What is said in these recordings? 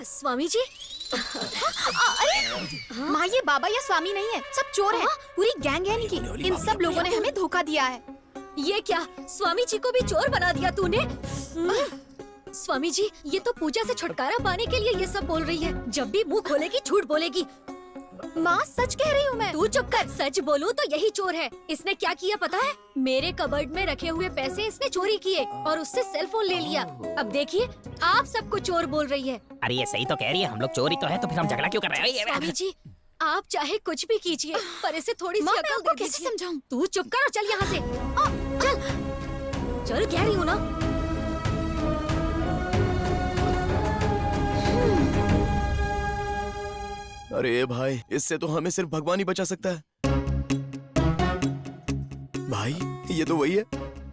स्वामी जी। अरे माँ, ये बाबा या स्वामी नहीं है, सब चोर हैं। पूरी गैंग है इनकी। इन सब लोगों ने हमें धोखा दिया है। ये क्या, स्वामी जी को भी चोर बना दिया तूने? स्वामी जी, ये तो पूजा से छुटकारा पाने के लिए ये सब बोल रही है। जब भी मुंह खोलेगी झूठ बोलेगी। माँ, सच कह रही हूँ मैं। तू चुप कर। सच बोलूं तो यही चोर है। इसने क्या किया पता है? मेरे कबर्ड में रखे हुए पैसे इसने चोरी किए और उससे सेल फोन ले लिया। अब देखिए, आप सबको चोर बोल रही है। अरे ये सही तो कह रही है, हम लोग चोरी तो है, तो फिर हम झगड़ा क्यों कर रहे हैं? स्वामी जी, आप चाहे कुछ भी कीजिए, पर इसे थोड़ी सी अकल दे कैसे दीजिए। समझाऊं? तू चुप कर और चल यहाँ से। चल चल, कह रही हूँ ना। अरे भाई, इससे तो हमें सिर्फ भगवान ही बचा सकता है। भाई, ये तो वही है,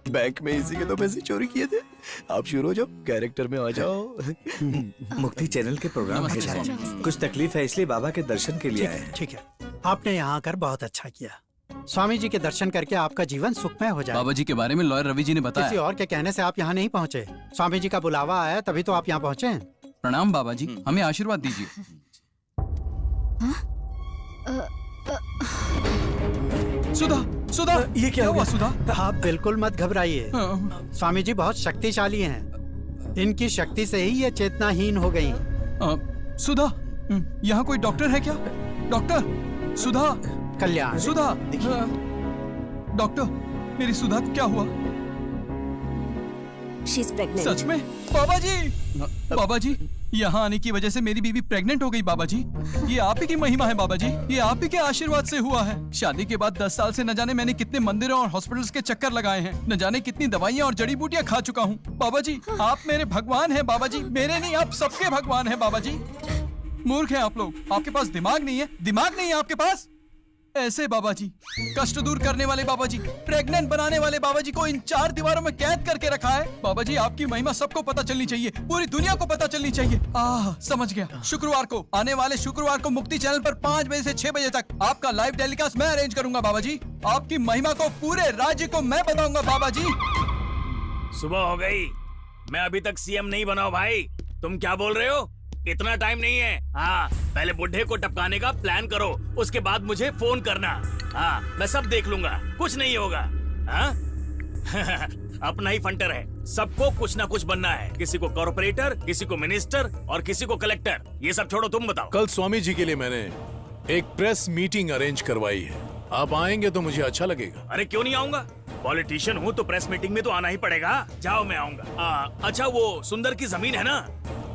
बैंक में इसी के तो पैसे चोरी किए थे। आप शुरू हो जाओ, कैरेक्टर में आ जाओ। मुक्ति चैनल के प्रोग्राम है शायद। कुछ तकलीफ है इसलिए बाबा के दर्शन के लिए आए हैं। ठीक है, आपने यहाँ आकर बहुत अच्छा किया। स्वामी जी के दर्शन करके आपका जीवन सुखमय हो जाए। बाबा जी के बारे में लॉयर रवि जी ने बताया। किसी और के कहने से आप यहाँ नहीं पहुँचे। स्वामी जी का बुलावा आया तभी तो आप यहाँ पहुँचे हैं। प्रणाम बाबा जी, हमें आशीर्वाद दीजिए। सुधा, सुधा, ये क्या हुआ सुधा? आप बिल्कुल मत घबराइए। स्वामी जी बहुत शक्तिशाली हैं। इनकी शक्ति से ही ये चेतनाहीन हो गई। सुधा, यहाँ कोई डॉक्टर है क्या? डॉक्टर, सुधा, कल्याण, सुधा, डॉक्टर, मेरी सुधा को क्या हुआ? She is pregnant. सच में? बाबा जी, बाबा जी, यहाँ आने की वजह से मेरी बीवी प्रेग्नेंट हो गई बाबा जी। ये आप ही की महिमा है बाबा जी, ये आप ही के आशीर्वाद से हुआ है। शादी के बाद 10 साल से न जाने मैंने कितने मंदिरों और हॉस्पिटल्स के चक्कर लगाए हैं, न जाने कितनी दवाइयाँ और जड़ी बूटियाँ खा चुका हूँ। बाबा जी, आप मेरे भगवान हैं बाबा जी, मेरे नहीं, आप सबके भगवान हैं बाबा जी। मूर्ख हैं आप लोग, आपके पास दिमाग नहीं है, दिमाग नहीं है आपके पास। ऐसे बाबा जी, कष्ट दूर करने वाले बाबा जी, प्रेग्नेंट बनाने वाले बाबा जी को इन 4 दीवारों में कैद करके रखा है। बाबा जी, आपकी महिमा सबको पता चलनी चाहिए, पूरी दुनिया को पता चलनी चाहिए। समझ गया। शुक्रवार को, आने वाले शुक्रवार को मुक्ति चैनल पर 5 बजे से 6 बजे तक आपका लाइव टेलीकास्ट मैं अरेंज करूंगा बाबा जी। आपकी महिमा को पूरे राज्य को मैं बताऊंगा बाबा जी। सुबह हो गई, मैं अभी तक सीएम नहीं बना हूं भाई। तुम क्या बोल रहे हो? इतना टाइम नहीं है। हाँ, पहले बुढ़े को टपकाने का प्लान करो, उसके बाद मुझे फोन करना। हाँ, मैं सब देख लूंगा, कुछ नहीं होगा। हाँ? अपना ही फंटर है, सबको कुछ ना कुछ बनना है। किसी को कॉर्पोरेटर, किसी को मिनिस्टर और किसी को कलेक्टर। ये सब छोड़ो, तुम बताओ। कल स्वामी जी के लिए मैंने एक प्रेस मीटिंग अरेंज करवाई है, आप आएंगे तो मुझे अच्छा लगेगा। अरे क्यों नहीं आऊंगा, पॉलिटिशियन हूँ तो प्रेस मीटिंग में तो आना ही पड़ेगा। जाओ, मैं आऊंगा। अच्छा, वो सुंदर की जमीन है ना?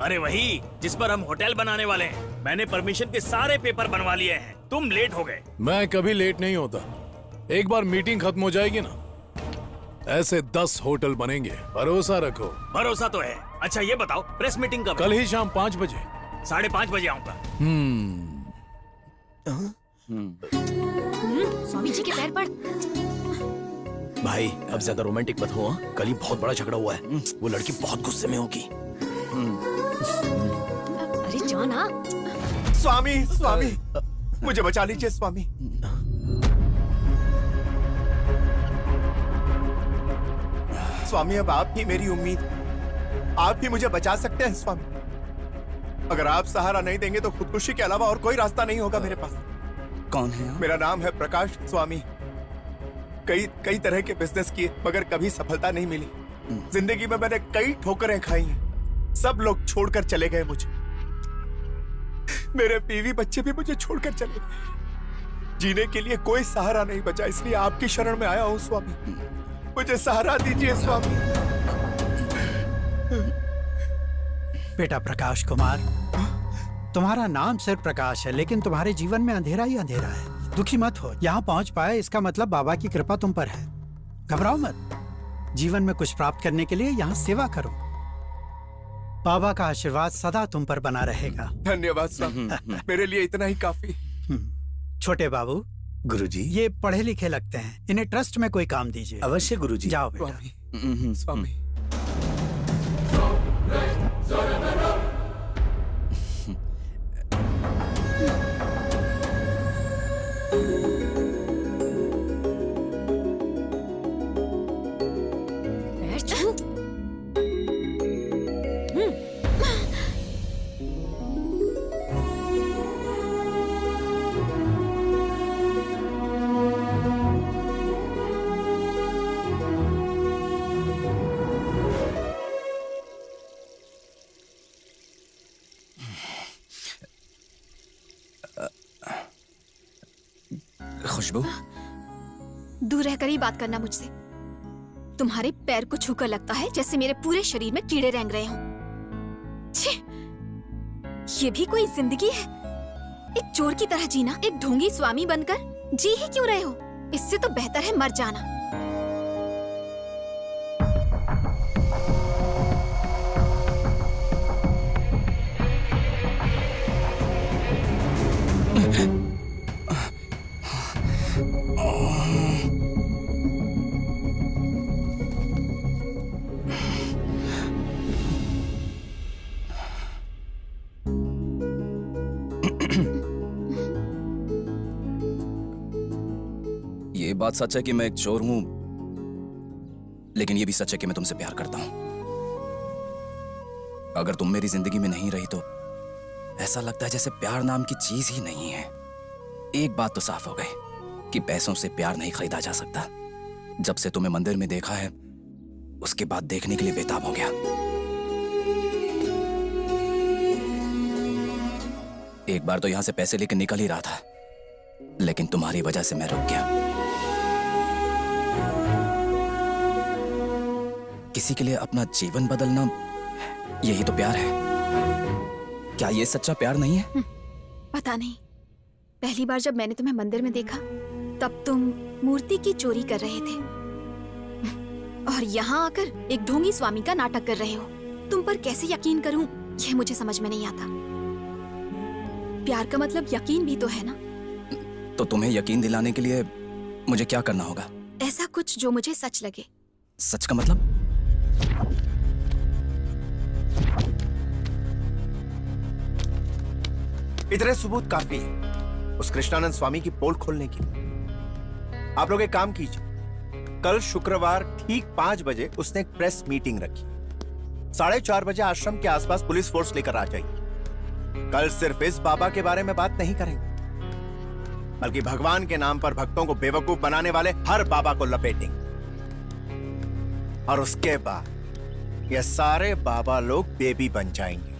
अरे वही जिस पर हम होटल बनाने वाले हैं। मैंने परमिशन के सारे पेपर बनवा लिए हैं। तुम लेट हो गए। मैं कभी लेट नहीं होता। एक बार मीटिंग खत्म हो जाएगी ना, ऐसे 10 होटल बनेंगे, भरोसा रखो। भरोसा तो है। अच्छा ये बताओ, प्रेस मीटिंग कब? कल ही शाम 5 बजे। 5:30 बजे आऊंगा। स्वामी जी के पैर पड़। भाई, अब ज्यादा रोमांटिक मत हो। कल ही बहुत बड़ा झगड़ा हुआ है, वो लड़की बहुत गुस्से में होगी। अरे जाना। स्वामी, स्वामी, मुझे बचा लीजिए स्वामी। स्वामी, अब आप ही मेरी उम्मीद, आप ही मुझे बचा सकते हैं स्वामी। अगर आप सहारा नहीं देंगे तो खुदकुशी के अलावा और कोई रास्ता नहीं होगा मेरे पास। कौन है आप? मेरा नाम है प्रकाश स्वामी। कई तरह के बिजनेस किए मगर कभी सफलता नहीं मिली। जिंदगी में मैंने कई ठोकरें खाई हैं, सब लोग छोड़कर चले गए मुझे। मेरे बीवी बच्चे भी मुझे छोड़कर चले गए। जीने के लिए कोई सहारा नहीं बचा, इसलिए आपकी शरण में आया हूँ स्वामी। मुझे सहारा दीजिए स्वामी। बेटा प्रकाश कुमार, तुम्हारा नाम सिर्फ प्रकाश है, लेकिन तुम्हारे जीवन में अंधेरा ही अंधेरा है। दुखी मत हो, यहाँ पहुँच पाए इसका मतलब बाबा की कृपा तुम पर है। घबराओ मत, जीवन में कुछ प्राप्त करने के लिए यहाँ सेवा करो। बाबा का आशीर्वाद सदा तुम पर बना रहेगा। धन्यवाद स्वामी, मेरे लिए इतना ही काफी। छोटे बाबू, गुरुजी, ये पढ़े लिखे लगते हैं, इन्हें ट्रस्ट में कोई काम दीजिए। अवश्य गुरुजी। जाओ बेटा। स्वामी, स्वामी। खुशबू, दूर रहकर ही बात करना मुझसे। तुम्हारे पैर को छूकर लगता है जैसे मेरे पूरे शरीर में कीड़े रेंग रहे हों। छी! ये भी कोई जिंदगी है? एक चोर की तरह जीना, एक ढोंगी स्वामी बनकर जी ही क्यों रहे हो? इससे तो बेहतर है मर जाना। ये बात सच है कि मैं एक चोर हूं, लेकिन ये भी सच है कि मैं तुमसे प्यार करता हूं। अगर तुम मेरी जिंदगी में नहीं रही तो ऐसा लगता है जैसे प्यार नाम की चीज ही नहीं है। एक बात तो साफ हो गई कि पैसों से प्यार नहीं खरीदा जा सकता। जब से तुम्हें मंदिर में देखा है, उसके बाद देखने के लिए बेताब हो गया। एक बार तो यहां से पैसे लेकर निकल ही रहा था, लेकिन तुम्हारी वजह से मैं रुक गया। किसी के लिए अपना जीवन बदलना, यही तो प्यार है। क्या ये सच्चा प्यार नहीं है? पता नहीं, पहली बार जब मैंने तुम्हें मंदिर में देखा तब तुम मूर्ति की चोरी कर रहे थे, और यहाँ आकर एक ढोंगी स्वामी का नाटक कर रहे हो। तुम पर कैसे यकीन करूं, यह मुझे समझ में नहीं आता। प्यार का मतलब यकीन भी तो है ना? तो तुम्हें यकीन दिलाने के लिए मुझे क्या करना होगा? ऐसा कुछ जो मुझे सच लगे। सच का मतलब? इतने सबूत काफी है उस कृष्णानंद स्वामी की पोल खोलने की। आप लोग एक काम कीजिए, कल शुक्रवार ठीक 5 बजे उसने एक प्रेस मीटिंग रखी। 4:30 बजे आश्रम के आसपास पुलिस फोर्स लेकर आ जाइए। कल सिर्फ इस बाबा के बारे में बात नहीं करेंगे, बल्कि भगवान के नाम पर भक्तों को बेवकूफ बनाने वाले हर बाबा को लपेटेंगे। और उसके बाद ये सारे बाबा लोग बेबी बन जाएंगे।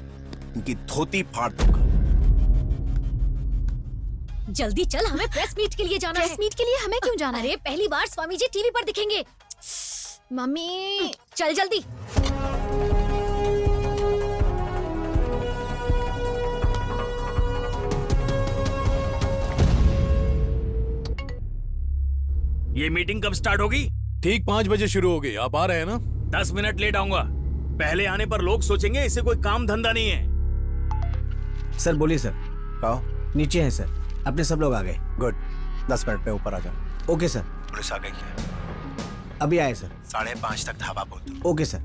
उनकी धोती फाड़ दूंगा। जल्दी चल, हमें प्रेस मीट के लिए जाना है। प्रेस मीट के लिए हमें क्यों जाना है? अरे पहली बार स्वामी जी टीवी पर दिखेंगे। मम्मी, चल जल्दी। ये मीटिंग कब स्टार्ट होगी? ठीक 5 बजे शुरू होगी। आप आ रहे हैं ना? 10 मिनट लेट आऊंगा। पहले आने पर लोग सोचेंगे इसे कोई काम धंधा नहीं है। सर बोलिए सर। कहो। नीचे हैं सर, अपने सब लोग आ गए। गुड, 10 मिनट में ऊपर आ जाओ। Okay sir. पुलिस आ गई है। अभी आए सर। 5:30 तक धावा बोल दो। Okay sir.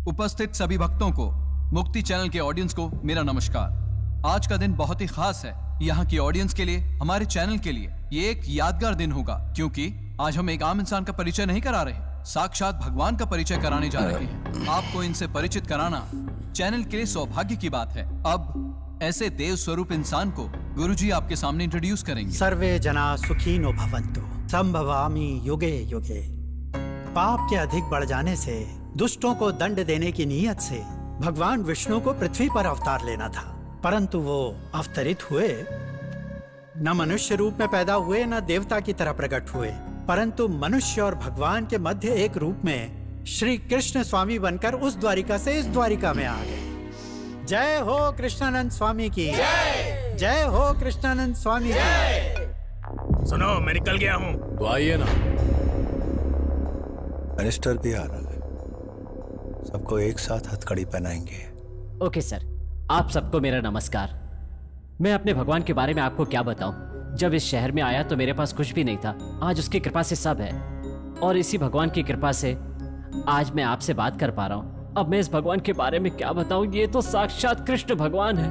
उपस्थित सभी भक्तों को, मुक्ति चैनल के ऑडियंस को मेरा नमस्कार। आज का दिन बहुत ही खास है यहाँ की ऑडियंस के लिए, हमारे चैनल के लिए। ये एक यादगार दिन होगा, क्योंकि आज हम एक आम इंसान का परिचय नहीं करा रहे, साक्षात भगवान का परिचय कराने जा रहे हैं। आपको इनसे परिचित कराना चैनल के लिए सौभाग्य की बात है। अब ऐसे देव स्वरूप इंसान को गुरुजी आपके सामने इंट्रोड्यूस करेंगे। सर्वे जना सुखीनो भवन्तु, संभवामि युगे युगे। पाप के अधिक बढ़ जाने से, दुष्टों को दंड देने की नीयत से भगवान विष्णु को पृथ्वी पर अवतार लेना था, परंतु वो अवतरित हुए, न मनुष्य रूप में पैदा हुए, न देवता की तरह प्रकट हुए, परंतु मनुष्य और भगवान के मध्य एक रूप में श्री कृष्ण स्वामी बनकर उस द्वारिका से इस द्वारिका में आ गए। जय हो कृष्णानंद स्वामी की जय। जय हो कृष्णानंद स्वामी की। सुनो, मैं निकल गया हूँ। तो आइए ना। मिनिस्टर भी आ रहा है, सबको एक साथ हथकड़ी पहनाएंगे। ओके सर, आप सबको मेरा नमस्कार। मैं अपने भगवान के बारे में आपको क्या बताऊं। जब इस शहर में आया तो मेरे पास कुछ भी नहीं था, आज उसकी कृपा से सब है, और इसी भगवान की कृपा से आज मैं आपसे बात कर पा रहा हूं। अब मैं इस भगवान के बारे में क्या बताऊं, ये तो साक्षात कृष्ण भगवान है।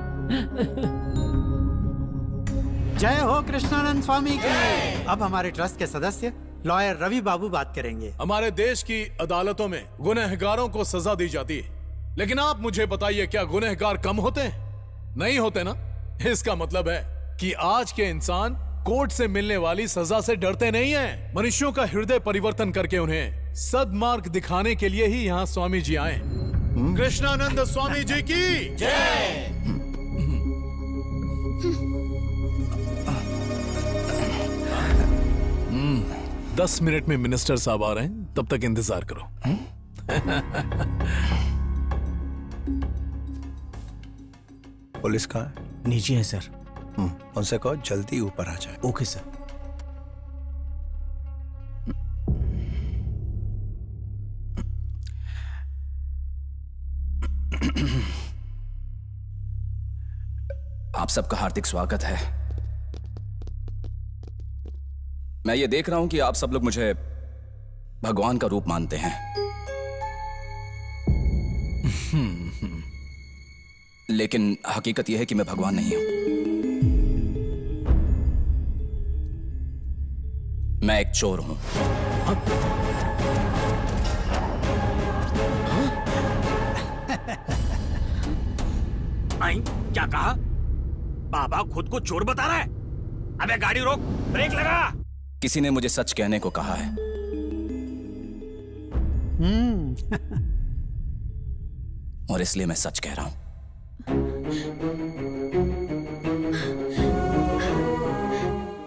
जय हो कृष्णानंद स्वामी की। अब हमारे ट्रस्ट के सदस्य लॉयर रवि बाबू बात करेंगे। हमारे देश की अदालतों में गुनहगारों को सजा दी जाती है, लेकिन आप मुझे बताइए, क्या गुनहगार कम होते हैं? नहीं होते ना। इसका मतलब है कि आज के इंसान कोर्ट से मिलने वाली सजा से डरते नहीं हैं। मनुष्यों का हृदय परिवर्तन करके उन्हें सद्मार्ग दिखाने के लिए ही यहाँ स्वामी जी आए। कृष्णानंद स्वामी जी की जय। 10 मिनट में मिनिस्टर साहब आ रहे हैं, तब तक इंतजार करो। पुलिस कहाँ है? नीचे है सर। उनसे कहो जल्दी ऊपर आ जाए। Okay sir. आप सबका हार्दिक स्वागत है। मैं ये देख रहा हूं कि आप सब लोग मुझे भगवान का रूप मानते हैं। लेकिन हकीकत यह है कि मैं भगवान नहीं हूं। मैं एक चोर हूं। आई, क्या कहा? बाबा खुद को चोर बता रहा है? अबे गाड़ी रोक, ब्रेक लगा। किसी ने मुझे सच कहने को कहा है। और इसलिए मैं सच कह रहा हूं।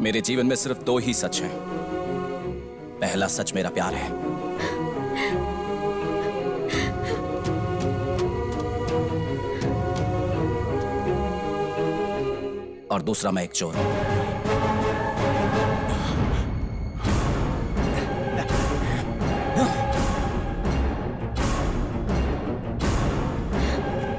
मेरे जीवन में सिर्फ 2 ही सच हैं। पहला सच मेरा प्यार है, और दूसरा मैं एक चोर हूं।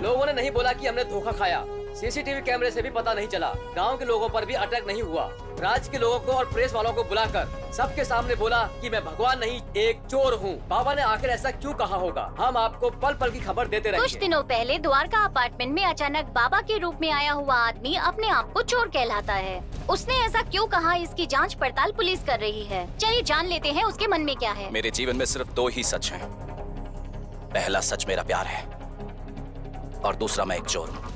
लोगों ने नहीं बोला कि हमने धोखा खाया। सीसीटीवी कैमरे से भी पता नहीं चला। गांव के लोगों पर भी अटैक नहीं हुआ। राज्य के लोगों को और प्रेस वालों को बुलाकर सबके सामने बोला कि मैं भगवान नहीं, एक चोर हूँ। बाबा ने आखिर ऐसा क्यों कहा होगा? हम आपको पल पल की खबर देते रहेंगे। कुछ दिनों पहले द्वारका अपार्टमेंट में अचानक बाबा के रूप में आया हुआ आदमी अपने आप को चोर कहलाता है। उसने ऐसा क्यों कहा, इसकी जांच पड़ताल पुलिस कर रही है। चलिए जान लेते हैं उसके मन में क्या है। मेरे जीवन में सिर्फ 2 ही सच हैं। पहला सच मेरा प्यार है, और दूसरा मैं एक चोर हूं।